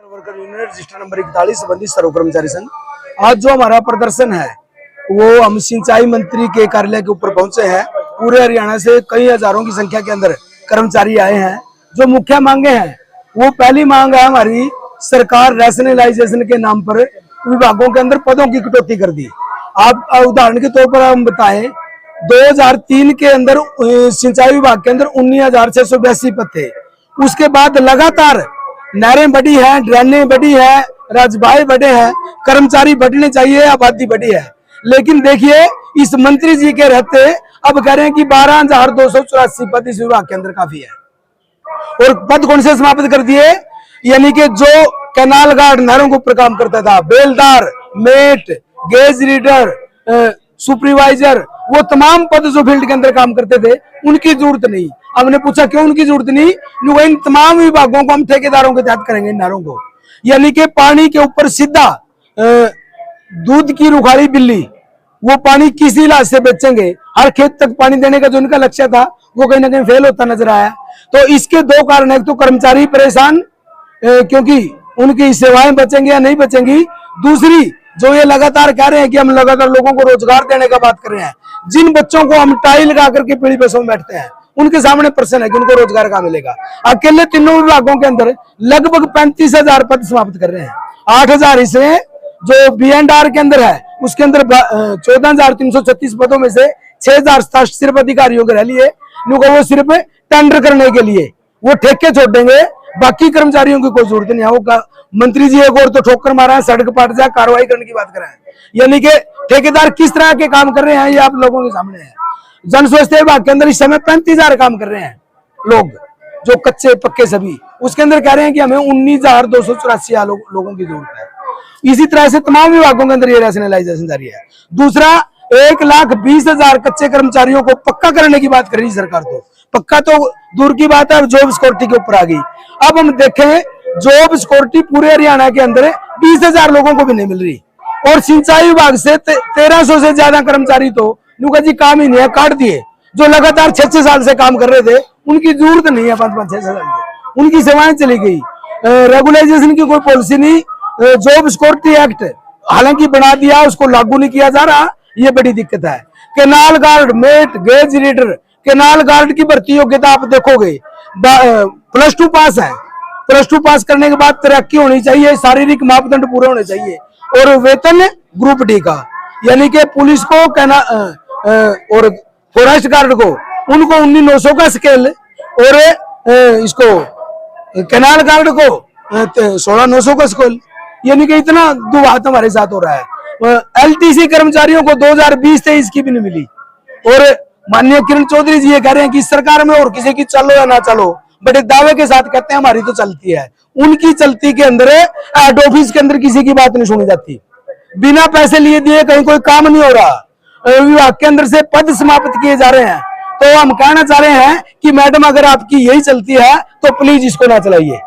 Worker union register number 41 संबंधित सर्व कर्मचारी संघ। आज जो हमारा प्रदर्शन है वो हम सिंचाई मंत्री के कार्यालय के ऊपर पहुंचे हैं। पूरे हरियाणा से कई हजारों की संख्या के अंदर कर्मचारी आए हैं। जो मुख्य मांगे हैं वो पहली मांग है हमारी, सरकार रैशनलाइजेशन के नाम पर विभागों के अंदर पदों की कटौती कर दी। आप उदाहरण के तौर पर हम बताएं, 2003 के अंदर सिंचाई विभाग के अंदर 19,682 पद थे। उसके बाद लगातार नहरें बढ़ी हैं, ड्रेनें बढ़ी है, राजबाई बढ़े हैं, कर्मचारी बढ़ने चाहिए, आबादी बढ़ी है। लेकिन देखिए इस मंत्री जी के रहते अब कह रहे हैं कि 12,284 पद इस विभाग के अंदर काफी है। और पद कौन से समाप्त कर दिए? यानी कि जो कैनाल गार्ड नहरों के ऊपर काम करता था, बेलदार, मेट, गेज रीडर, सुपरवाइजर, वो तमाम पद जो फील्ड के अंदर काम करते थे उनकी जरूरत नहीं। हमने पूछा क्यों उनकी जरूरत नहीं? इन तमाम विभागों को हम ठेकेदारों के तहत करेंगे नहरों को। यानी कि पानी के ऊपर सीधा दूध की रुखाड़ी बिल्ली, वो पानी किसी इलाज से बेचेंगे। हर खेत तक पानी देने का जो उनका लक्ष्य था वो कहीं ना कहीं फेल होता नजर आया। तो इसके दो कारण है, एक तो कर्मचारी परेशान क्योंकि उनकी सेवाएं बचेंगी या नहीं बचेंगी। दूसरी जो ये लगातार कह रहे हैं कि हम लगातार लोगों को रोजगार देने का बात कर रहे हैं, जिन बच्चों को हम टाई लगा करके पीढ़ी बसों में बैठते हैं उनके सामने प्रश्न है कि उनको रोजगार कहाँ मिलेगा। अकेले तीनों विभागों के अंदर लगभग 35,000 पद समाप्त कर रहे हैं। 8,000 इसमें जो B&R के अंदर है उसके अंदर 14,336 पदों में से 6,000 सिर्फ अधिकारियों के रह लिए, वो सिर्फ टेंडर करने के लिए वो ठेके छोड़ देंगे। बाकी कर्मचारियों की कोई जरूरत नहीं है। वो मंत्री जी एक और तो ठोकर मारा है, सड़क पाट जाए, कार्रवाई करने की बात कर रहे हैं। यानी कि ठेकेदार किस तरह के काम कर रहे हैं ये आप लोगों के सामने है। जन स्वास्थ्य विभाग के अंदर इस समय 35,000 काम कर रहे हैं लोग, जो कच्चे पक्के सभी, उसके अंदर कह रहे हैं कि हमें 19,284 लोगों की जरूरत है। इसी तरह से तमाम विभागों के अंदर ये रैशनलाइजेशन जारी है। दूसरा, 1,20,000 कच्चे कर्मचारियों को पक्का करने की बात कर रही है सरकार। तो पक्का तो दूर की बात है, जॉब सिक्योरिटी के ऊपर आ गई। अब हम देखें, जॉब सिक्योरिटी पूरे हरियाणा के अंदर 20,000 लोगों को भी नहीं मिल रही। और सिंचाई विभाग से 1,300 से ज्यादा कर्मचारी तो नुका जी काम ही नहीं है, काट दिए। जो लगातार 6-6 साल से काम कर रहे थे उनकी जरूरत नहीं है, 5-5-6 साल की उनकी सेवाएं चली गई। रेगुलाइजेशन की कोई पॉलिसी नहीं। जॉब सिक्योरिटी एक्ट हालांकि बना दिया, उसको लागू नहीं किया जा रहा, ये बड़ी दिक्कत है। Canal guard, mate, gauge reader, canal guard की भर्ती योग्यता आप देखोगे +2 पास है। +2 पास करने के बाद तरक्की होनी चाहिए, शारीरिक मापदंड पूरे होने चाहिए, और वेतन ग्रुप डी का। यानी कि पुलिस को और फॉरेस्ट गार्ड को उनको 19,900 का स्केल, और इसको कैनाल गार्ड को 16,900 का स्केल। यानी कि इतना दुहात हमारे साथ हो रहा है। LTC कर्मचारियों को 2020-23 की भी नहीं मिली। और माननीय किरण चौधरी जी ये कह रहे हैं कि सरकार में और किसी की चलो या ना चलो, बड़े दावे के साथ कहते हैं हमारी तो चलती है। उनकी चलती के अंदर हेड ऑफिस के अंदर किसी की बात नहीं सुनी जाती। बिना पैसे लिए दिए कहीं कोई काम नहीं हो रहा। विभाग के अंदर से पद समाप्त किए जा रहे हैं। तो हम कहना चाह रहे हैं कि मैडम अगर आपकी यही चलती है तो प्लीज इसको ना चलाइए।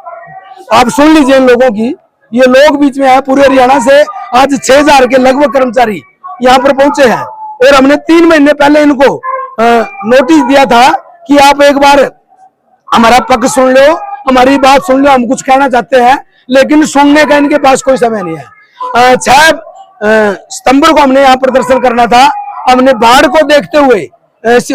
आप सुन लीजिए इन लोगों की। ये लोग बीच में है, पूरे हरियाणा से आज 6,000 के लगभग कर्मचारी यहाँ पर पहुंचे हैं। और हमने 3 महीने पहले इनको नोटिस दिया था कि आप एक बार हमारा पक्ष सुन लो, हमारी बात सुन लो, हम कुछ कहना चाहते हैं। लेकिन सुनने का इनके पास कोई समय नहीं है। 6 सितंबर को हमने यहाँ प्रदर्शन करना था। हमने बाढ़ को देखते हुए,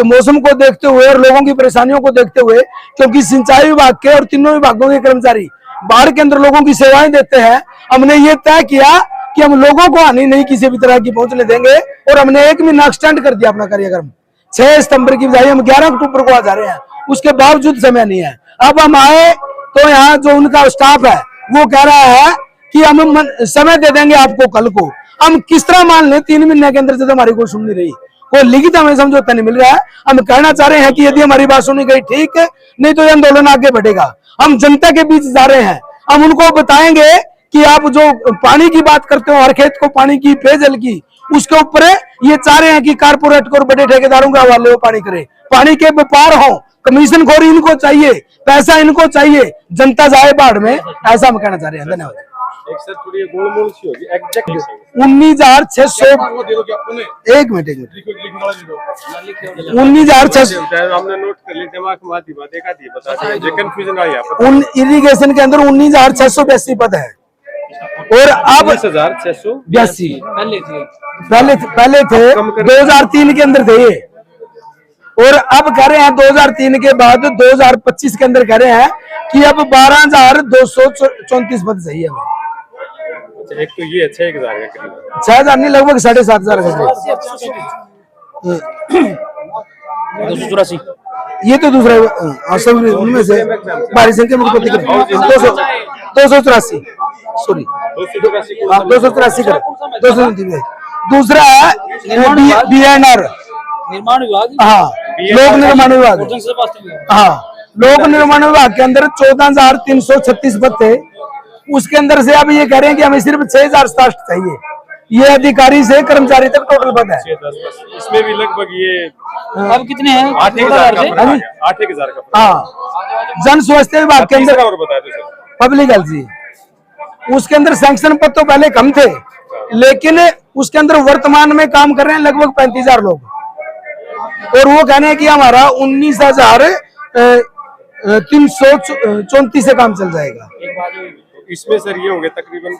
मौसम को देखते हुए और लोगों की परेशानियों को देखते हुए, क्योंकि सिंचाई विभाग के और तीनों विभागों के कर्मचारी बाढ़ के अंदर लोगों की सेवाएं देते हैं, हमने ये तय किया कि हम लोगों को हानि नहीं किसी भी तरह की पहुंचने देंगे। और हमने 1 महीना एक्सटेंड कर दिया अपना कार्यक्रम। 6 सितंबर की बजाय हम 11 अक्टूबर को आ जा रहे हैं। उसके बावजूद समय नहीं है। अब हम आए तो यहाँ जो उनका स्टाफ है वो कह रहा है कि हम समय दे देंगे आपको कल को। हम किस तरह मान लें 3 महीने के अंदर से तो हमारी कोई सुन नहीं रही, कोई लिखित हमें समझौता नहीं मिल रहा है। हम कहना चाह रहे हैं कि यदि हमारी बात सुनी गई ठीक है, नहीं तो ये आंदोलन आगे बढ़ेगा। हम जनता के बीच जा रहे हैं। हम उनको बताएंगे कि आप जो पानी की बात करते हो, हर खेत को पानी की, पेयजल की, उसके ऊपर ये चाह रहे हैं कि कारपोरेट को और बड़े ठेकेदारों के हवाले वो पानी करे। पानी के व्यापार हो, कमीशन खोरी इनको चाहिए, पैसा इनको चाहिए, जनता जाए बाढ़ में, ऐसा हम कहना चाह रहे हैं। धन्यवाद। एक सर थोड़ी गोलमोल सी होगी एग्जैक्ट 19,600। एक मिनट 19,600 हमने नोट कर ली दिमाग में आती बात एक आती बता दी कंफ्यूजन आई आप उन इरिगेशन के अंदर 19,682 पद है और अब 19,682 पहले थे 2003 के अंदर थे ये, और अब कह रहे हैं 2003 के बाद 2025 के अंदर कह रहे हैं कि अब 12,234 पद सही है। एक तो ये 6,000 का करीब 6,000 नहीं, लगभग 7,500 का। 284 ये तो दूसरा उनमें से भारी संख्या में 284 सॉरी 284 कर 239। दूसरा है BNR निर्माण विभाग, हाँ लोक निर्माण विभाग, हाँ लोक निर्माण विभाग के अंदर 14,336 पद थे। उसके अंदर से अब ये कह रहे हैं कि हमें सिर्फ 6,067 चाहिए। ये अधिकारी से कर्मचारी तक टोटल पद है। इसमें भी लगभग ये अब कितने हैं? 8,000 का। हाँ जन स्वास्थ्य विभाग के अंदर और बताया तो पब्लिक हेल्थ जी, उसके अंदर सैंक्शन पद तो पहले कम थे, लेकिन उसके अंदर वर्तमान में काम कर रहे हैं लगभग 35,000 लोग, और वो कहने हैं कि हमारा 19,334 से काम चल जाएगा। इसमें सर ये होंगे तकरीबन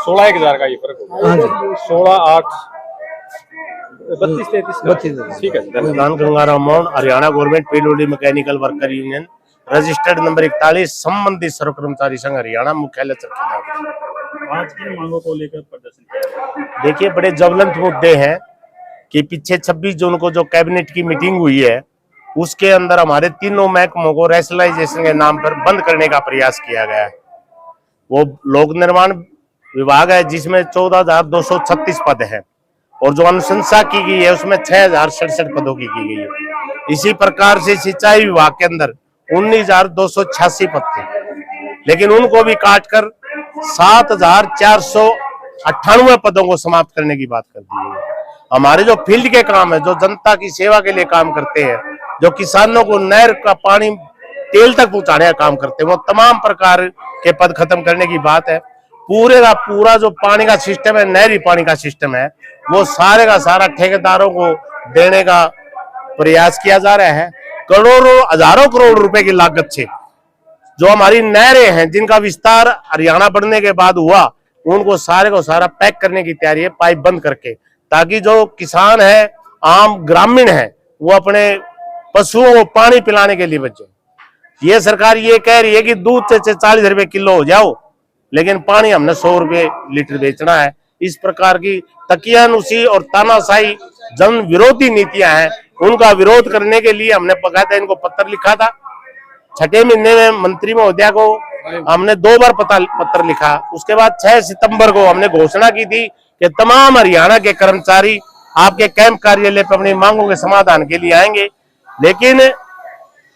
16,000 का ये फर्क होगा। 16, 8, 32, 33 ठीक है। Gangaram Mohan, Haryana government PWD mechanical worker union, registered number 41, संबंधित सर्व कर्मचारी संघ हरियाणा, मुख्यालय चरखी। आज की मांगों को लेकर प्रदर्शन किया। देखिए बड़े ज्वलंत मुद्दे हैं कि पीछे 26 जून को जो कैबिनेट की मीटिंग हुई है उसके अंदर हमारे तीनों महकमों को रैशनलाइजेशन के नाम पर बंद करने का प्रयास किया गया है। वो लोक निर्माण विभाग है जिसमें 14,236 पद हैं, और जो अनुशंसा की गई है उसमें 6,067 पदों की गई है। इसी प्रकार से सिंचाई विभाग के अंदर 19,286 पद थे, लेकिन उनको भी काटकर 7,498 पदों को समाप्त करने की बात कर दी गई है। हमारे जो फील्ड के काम है, जो जनता की सेवा के लिए काम करते हैं, जो किसानों को नहर का पानी तेल तक पहुंचाने का काम करते हैं, वो तमाम प्रकार के पद खत्म करने की बात है। पूरे का पूरा जो पानी का सिस्टम है, नहरी पानी का सिस्टम है, वो सारे का सारा ठेकेदारों को देने का प्रयास किया जा रहा है। करोड़ों हजारों करोड़ रुपए की लागत से जो हमारी नहरें हैं जिनका विस्तार हरियाणा बढ़ने के बाद हुआ, उनको सारे को सारा पैक करने की तैयारी है, पाइप बंद करके, ताकि जो किसान है, आम ग्रामीण है, वो अपने पशुओं को पानी पिलाने के लिए बचे। ये सरकार ये कह रही है कि दूध से 40 रुपए किलो हो जाओ, लेकिन पानी हमने 100 रुपए लीटर बेचना है। इस प्रकार की तकियानुसी और तानाशाही जन विरोधी नीतियां हैं, उनका विरोध करने के लिए हमने बकायदा इनको पत्र लिखा था। 6 महीने में मंत्री महोदया को हमने 2 बार पत्र लिखा। उसके बाद 6 सितंबर को हमने घोषणा की थी कि तमाम हरियाणा के कर्मचारी आपके कैंप कार्यालय पर अपनी मांगों के समाधान के लिए आएंगे, लेकिन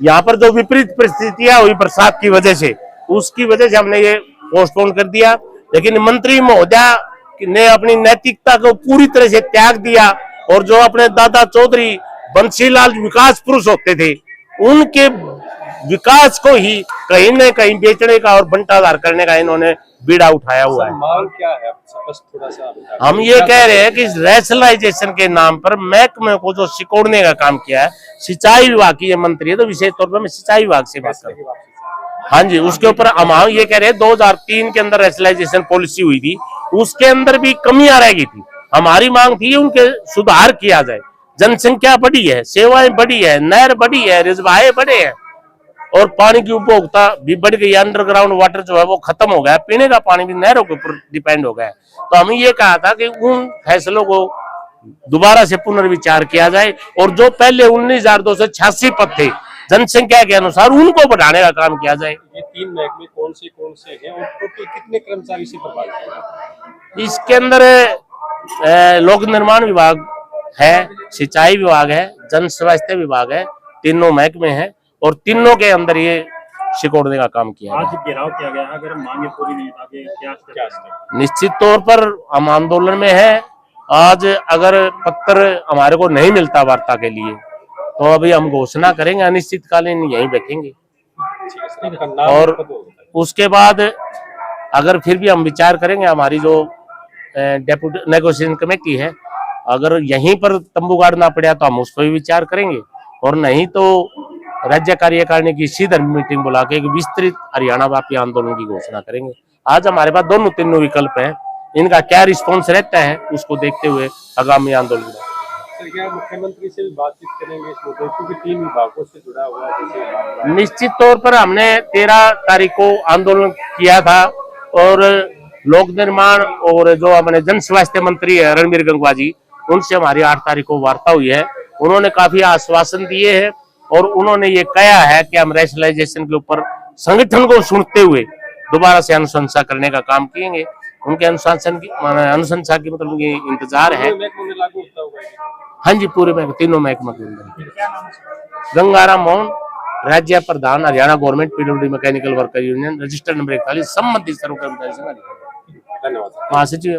यहाँ पर जो विपरीत परिस्थितियां हुई बरसात की वजह से, उसकी वजह से हमने ये पोस्टपोन कर दिया। लेकिन मंत्री महोदया ने अपनी नैतिकता को पूरी तरह से त्याग दिया, और जो अपने दादा चौधरी बंसीलाल विकास पुरुष होते थे, उनके विकास को ही कहीं न कहीं बेचने का और बंटाधार करने का इन्होंने बीड़ा उठाया हुआ है। मांग क्या है थोड़ा सा हम ये कह रहे हैं कि रैशनलाइजेशन के नाम पर महकमे को जो सिकोड़ने का काम किया है, सिंचाई विभाग की ये मंत्री है, तो विशेष तौर पर मैं सिंचाई विभाग से बात कर रहा हूँ। हाँ जी, उसके ऊपर हम ये कह रहे हैं 2003 के अंदर रैशनलाइजेशन पॉलिसी हुई थी, उसके अंदर भी कमियां रह गई थी। हमारी मांग थी उनके सुधार किया जाए। जनसंख्या बढ़ी है, सेवाएं बढ़ी है, नहर बढ़ी है, रिजवाए बढ़े हैं, और पानी की उपभोक्ता भी बढ़ गई। अंडरग्राउंड वाटर जो है वो खत्म हो गया, पीने का पानी भी नहरों के ऊपर डिपेंड हो गया है। तो हमें ये कहा था कि उन फैसलों को दोबारा से पुनर्विचार किया जाए, और जो पहले 19,286 पद थे जनसंख्या के अनुसार, उनको बढ़ाने का काम किया जाए। ये 3 महकमे कौन से हैं और टोटल कितने कर्मचारी से प्रभावित हैं? इसके अंदर लोक निर्माण विभाग है, सिंचाई विभाग है, जन स्वास्थ्य विभाग है, तीनों महकमे हैं, और तीनों के अंदर ये सिकोड़ने का काम किया। आज घेराव किया गया, अगर मांगे पूरी नहीं आगे क्या निश्चित तौर पर हम आंदोलन में है। आज अगर पत्र हमारे को नहीं मिलता वार्ता के लिए, तो अभी हम घोषणा करेंगे, अनिश्चितकालीन यहीं बैठेंगे। और उसके बाद अगर फिर भी हम विचार करेंगे, हमारी जो डेप्यूटी नेगोशिएशन कमेटी है, अगर यहीं पर तंबू गाड़ना पड़ा तो हम उस पर भी विचार करेंगे, और नहीं तो राज्य कार्यकारिणी की सीधे मीटिंग बुला के एक विस्तृत हरियाणा व्यापी आंदोलन की घोषणा करेंगे। आज हमारे पास दोनों तीनों विकल्प हैं, इनका क्या रिस्पॉन्स रहता है उसको देखते हुए आगामी आंदोलन। क्या मुख्यमंत्री से भी बातचीत करेंगे इस मुद्दे, क्योंकि 3 विभागों से जुड़ा हुआ है? निश्चित तौर पर हमने 13 तारीख को आंदोलन किया था, और लोक निर्माण और जो हमारे जन स्वास्थ्य मंत्री है रणबीर गंगवा जी, उनसे हमारी 8 तारीख को वार्ता हुई है। उन्होंने काफी आश्वासन दिए हैं, और उन्होंने ये कहा है कि हम रैशनलाइजेशन के ऊपर संगठन को सुनते हुए दोबारा से अनुशंसा करने का काम किएंगे। उनके अनुशंसा की मतलब ये इंतजार है। हाँ जी, पूरे में तीनों महकमा के अंदर। गंगाराम मोहन, राज्य प्रधान, Haryana government PWD mechanical worker union, registered number 41, संबंधित सर्व कर्मचारी संघ। धन्यवाद। महासचिव।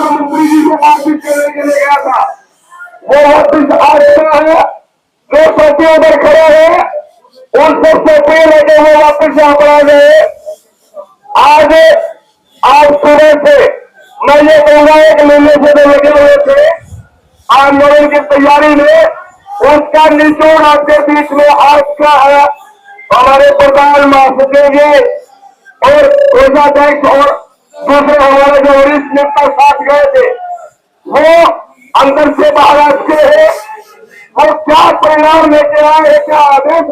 मंत्री जी को बातचीत करने के लिए गया था, वो वापिस आ चुका है। जो साथी उधर खड़े हैं उन सबसे पहले के वो वापिस यहाँ पर आ गए। आज सुबह से मैं ये कहूंगा 1 महीने से तो लगे हुए थे आंदोलन की तैयारी में, उसका निचोड़ आपके बीच में आज का है। हमारे प्रधान महासचिव जी और कोषाध्यक्ष और दूसरे हमारे जो वरिष्ठ नेता साथ गए थे, वो अंदर से बाहर आ चुके हैं। वो क्या परिणाम लेके आए, क्या आदेश